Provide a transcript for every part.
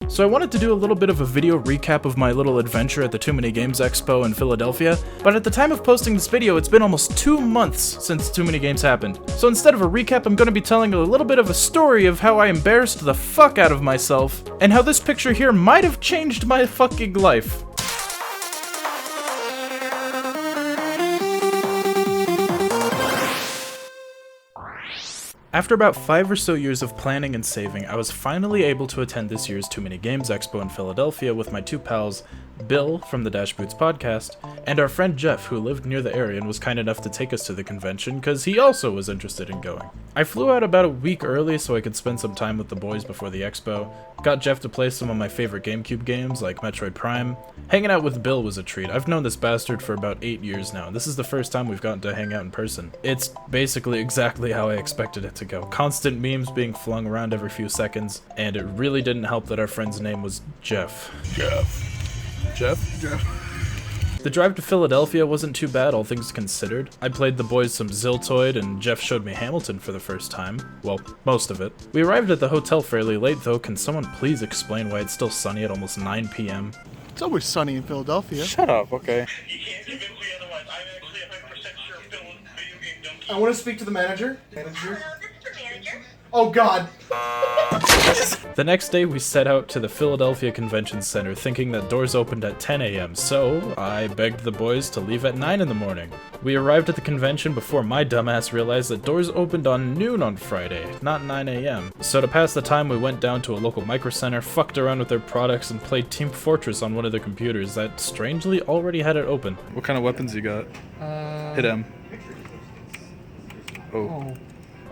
So I wanted to do a little bit of a video recap of my little adventure at the Too Many Games Expo in Philadelphia, but at the time of posting this video, it's been almost 2 months since Too Many Games happened. So instead of a recap, I'm going to be telling a little bit of a story of how I embarrassed the fuck out of myself, and how this picture here might have changed my fucking life. After about 5 or so years of planning and saving, I was finally able to attend this year's Too Many Games Expo in Philadelphia with my 2 pals, Bill from the Dash Boots podcast, and our friend Jeff, who lived near the area and was kind enough to take us to the convention because he also was interested in going. I flew out about a week early so I could spend some time with the boys before the expo, got Jeff to play some of my favorite GameCube games like Metroid Prime. Hanging out with Bill was a treat. I've known this bastard for about 8 years now, and this is the first time we've gotten to hang out in person. It's basically exactly how I expected it to go. Constant memes being flung around every few seconds, and it really didn't help that our friend's name was Jeff. Jeff. The drive to Philadelphia wasn't too bad, all things considered. I played the boys some Ziltoid, and Jeff showed me Hamilton for the first time. Well, most of it. We arrived at the hotel fairly late, though. Can someone please explain why it's still sunny at almost 9 p.m.? It's always sunny in Philadelphia. Shut up, okay. You can't convince me otherwise. I'm actually 100% sure Bill is a video game junkie. I want to speak to the manager. Hello, this is the manager. Oh God. The next day, we set out to the Philadelphia Convention Center thinking that doors opened at 10 a.m., so I begged the boys to leave at 9 in the morning. We arrived at the convention before my dumbass realized that doors opened on noon on Friday, not 9 a.m. So to pass the time, we went down to a local micro center, fucked around with their products, and played Team Fortress on one of their computers that strangely already had it open. What kind of weapons you got? Hit M. Oh.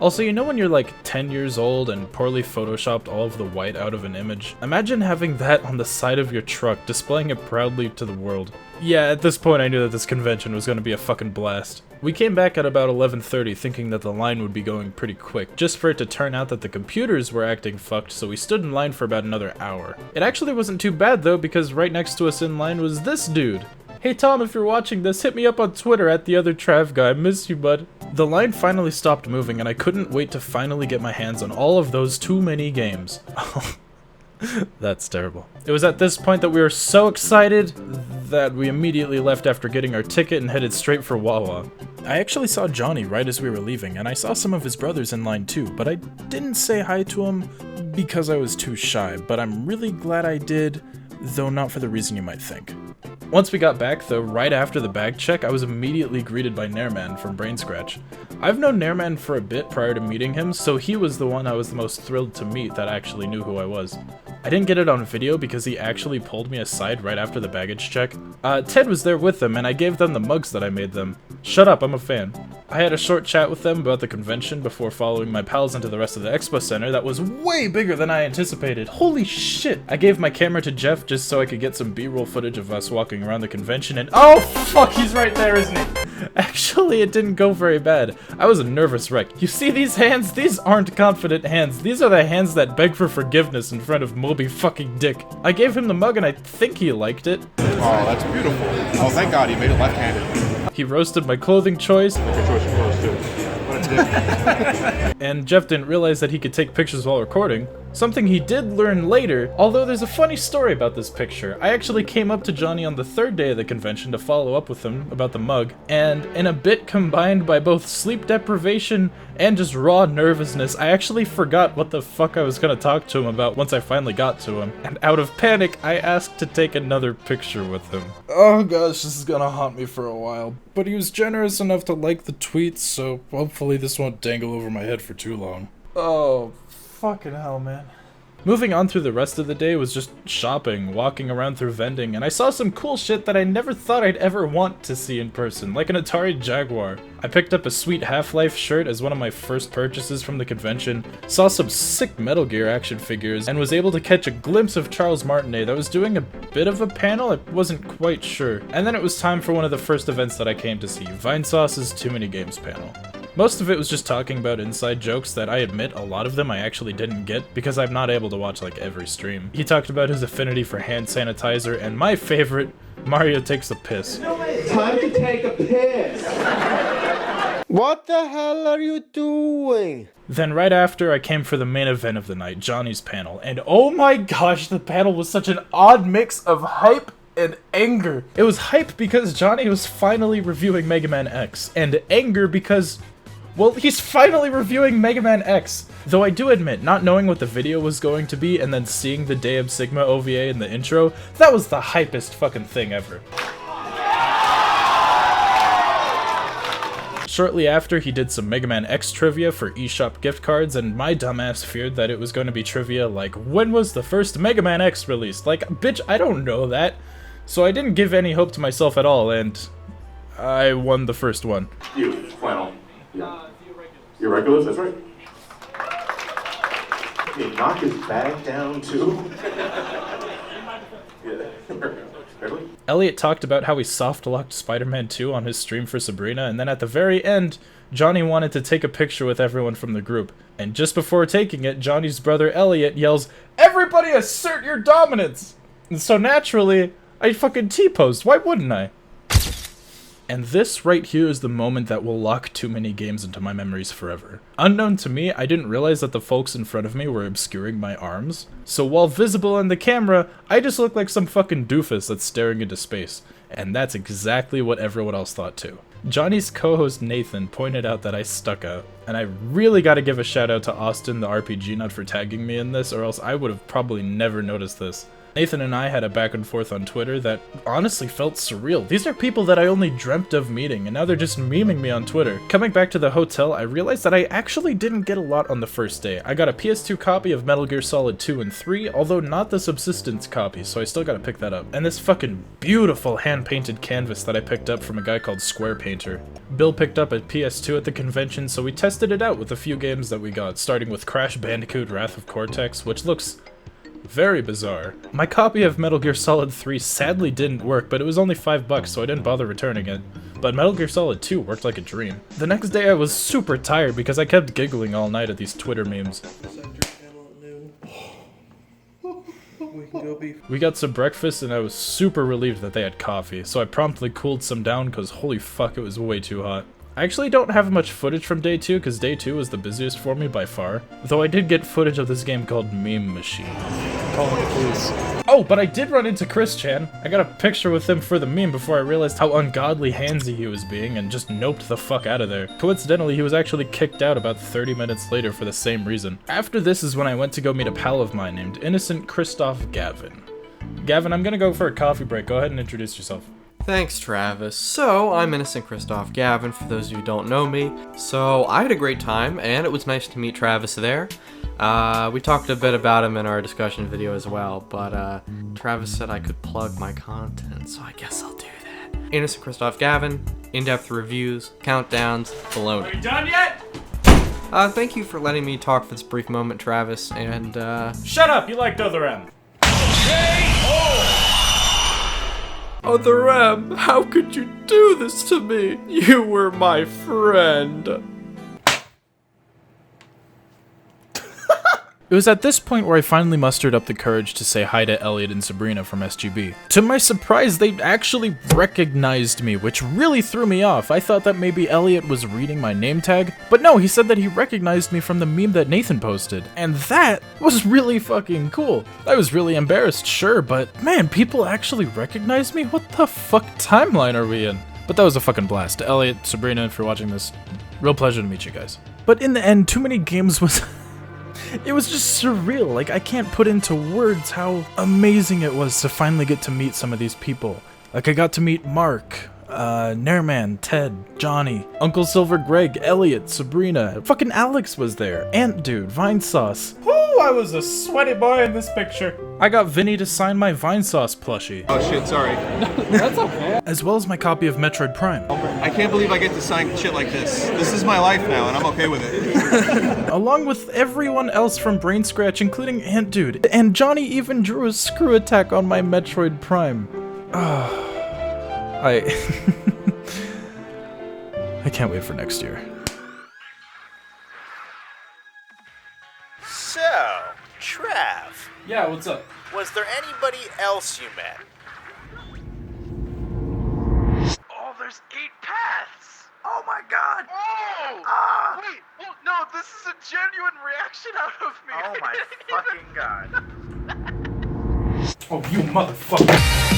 Also, you know when you're like 10 years old and poorly photoshopped all of the white out of an image? Imagine having that on the side of your truck, displaying it proudly to the world. Yeah, at this point I knew that this convention was gonna be a fucking blast. We came back at about 11:30 thinking that the line would be going pretty quick, just for it to turn out that the computers were acting fucked, so we stood in line for about another hour. It actually wasn't too bad though, because right next to us in line was this dude. Hey Tom, if you're watching this, hit me up on Twitter at @theotherTravGuy. I miss you, bud. The line finally stopped moving, and I couldn't wait to finally get my hands on all of those Too Many Games. That's terrible. It was at this point that we were so excited that we immediately left after getting our ticket and headed straight for Wawa. I actually saw Johnny right as we were leaving, and I saw some of his brothers in line too, but I didn't say hi to him because I was too shy, but I'm really glad I did, though not for the reason you might think. Once we got back, though, right after the bag check, I was immediately greeted by Nayrman from Brainscratch. I've known Nayrman for a bit prior to meeting him, so he was the one I was the most thrilled to meet that actually knew who I was. I didn't get it on video because he actually pulled me aside right after the baggage check. Ted was there with them, and I gave them the mugs that I made them. Shut up, I'm a fan. I had a short chat with them about the convention before following my pals into the rest of the expo center that was way bigger than I anticipated. Holy shit! I gave my camera to Jeff just so I could get some B-roll footage of us walking around the convention and— oh fuck, he's right there, isn't he? Actually, it didn't go very bad. I was a nervous wreck. You see these hands? These aren't confident hands. These are the hands that beg for forgiveness in front of Moby fucking Dick. I gave him the mug and I think he liked it. Oh, that's beautiful. Oh, thank God he made it left-handed. He roasted my clothing choice. Make a choice of clothes, too. What a dick. And Jeff didn't realize that he could take pictures while recording. Something he did learn later, although there's a funny story about this picture. I actually came up to Johnny on the 3rd day of the convention to follow up with him about the mug, and in a bit combined by both sleep deprivation and just raw nervousness, I actually forgot what the fuck I was gonna talk to him about once I finally got to him, and out of panic, I asked to take another picture with him. Oh gosh, this is gonna haunt me for a while, but he was generous enough to like the tweets, so hopefully this won't dangle over my head for too long. Oh, fucking hell, man. Moving on through the rest of the day was just shopping, walking around through vending, and I saw some cool shit that I never thought I'd ever want to see in person, like an Atari Jaguar. I picked up a sweet Half-Life shirt as one of my first purchases from the convention, saw some sick Metal Gear action figures, and was able to catch a glimpse of Charles Martinet that was doing a bit of a panel. I wasn't quite sure. And then it was time for one of the first events that I came to see, Vinesauce's Too Many Games panel. Most of it was just talking about inside jokes that I admit a lot of them I actually didn't get because I'm not able to watch like every stream. He talked about his affinity for hand sanitizer and my favorite, Mario takes a piss. Time to take a piss. What the hell are you doing? Then right after, I came for the main event of the night, Johnny's panel, and oh my gosh, the panel was such an odd mix of hype and anger. It was hype because Johnny was finally reviewing Mega Man X, and anger because, well, he's finally reviewing Mega Man X. Though I do admit, not knowing what the video was going to be and then seeing the Day of Sigma OVA in the intro, that was the hypest fucking thing ever. Shortly after, he did some Mega Man X trivia for eShop gift cards, and my dumbass feared that it was going to be trivia like, when was the first Mega Man X released? Like, bitch, I don't know that. So I didn't give any hope to myself at all, and I won the first one. You, flannel. Yeah. You're regulars, that's right. Okay, knock his bag down too. Yeah. Elliot talked about how he soft-locked Spider-Man 2 on his stream for Sabrina, and then at the very end, Johnny wanted to take a picture with everyone from the group. And just before taking it, Johnny's brother Elliot yells, "Everybody assert your dominance!" And so naturally, I fucking T-posed, why wouldn't I? And this right here is the moment that will lock Too Many Games into my memories forever. Unknown to me, I didn't realize that the folks in front of me were obscuring my arms. So while visible in the camera, I just look like some fucking doofus that's staring into space. And that's exactly what everyone else thought too. Johnny's co-host Nathan pointed out that I stuck out, and I really gotta give a shout out to Austin the RPG nut for tagging me in this, or else I would have probably never noticed this. Nathan and I had a back and forth on Twitter that honestly felt surreal. These are people that I only dreamt of meeting, and now they're just memeing me on Twitter. Coming back to the hotel, I realized that I actually didn't get a lot on the first day. I got a PS2 copy of Metal Gear Solid 2 and 3, although not the subsistence copy, so I still gotta pick that up. And this fucking beautiful hand-painted canvas that I picked up from a guy called Square Painter. Bill picked up a PS2 at the convention, so we tested it out with a few games that we got, starting with Crash Bandicoot Wrath of Cortex, which looks very bizarre. My copy of Metal Gear Solid 3 sadly didn't work, but it was only $5, so I didn't bother returning it. But Metal Gear Solid 2 worked like a dream. The next day I was super tired because I kept giggling all night at these Twitter memes. We got some breakfast and I was super relieved that they had coffee, so I promptly cooled some down because holy fuck, it was way too hot. I actually don't have much footage from day 2 because day 2 was the busiest for me by far, though I did get footage of this game called Meme Machine. Calling the police. Oh, but I did run into Chris Chan. I got a picture with him for the meme before I realized how ungodly handsy he was being and just noped the fuck out of there. Coincidentally, he was actually kicked out about 30 minutes later for the same reason. After this is when I went to go meet a pal of mine named Innocent Christoph Gavin. Gavin, I'm gonna go for a coffee break. Go ahead and introduce yourself. Thanks, Travis. So, I'm Innocent Christoph Gavin, for those of you who don't know me. So, I had a great time, and it was nice to meet Travis there. We talked a bit about him in our discussion video as well, but Travis said I could plug my content, so I guess I'll do that. Innocent Christoph Gavin, in-depth reviews, countdowns, baloney. Are you done yet? Thank you for letting me talk for this brief moment, Travis, and Shut up, you liked Other M. Other M, how could you do this to me? You were my friend. It was at this point where I finally mustered up the courage to say hi to Elliot and Sabrina from SGB. To my surprise, they actually recognized me, which really threw me off. I thought that maybe Elliot was reading my name tag, but no, he said that he recognized me from the meme that Nathan posted, and that was really fucking cool. I was really embarrassed, sure, but man, people actually recognized me? What the fuck timeline are we in? But that was a fucking blast. Elliot, Sabrina, if you're watching this, real pleasure to meet you guys. But in the end, Too Many Games was... It was just surreal. Like, I can't put into words how amazing it was to finally get to meet some of these people. Like, I got to meet Mark, Nayrman, Ted, Johnny, Uncle Silver Greg, Elliot, Sabrina, fucking Alex was there, Ant Dude, Vine Sauce. Whoo, I was a sweaty boy in this picture. I got Vinny to sign my Vine Sauce plushie. Oh shit, sorry. That's okay. As well as my copy of Metroid Prime. I can't believe I get to sign shit like this. This is my life now, and I'm okay with it. Along with everyone else from Brainscratch, including Ant Dude. And Johnny even drew a screw attack on my Metroid Prime. I can't wait for next year. So, Trav, Yeah, what's up? was there anybody else you met? Oh, there's 8 paths! Oh my god! Oh! Ah! Wait! Oh, no, this is a genuine reaction out of me. Oh my fucking god. Oh, you motherfucker.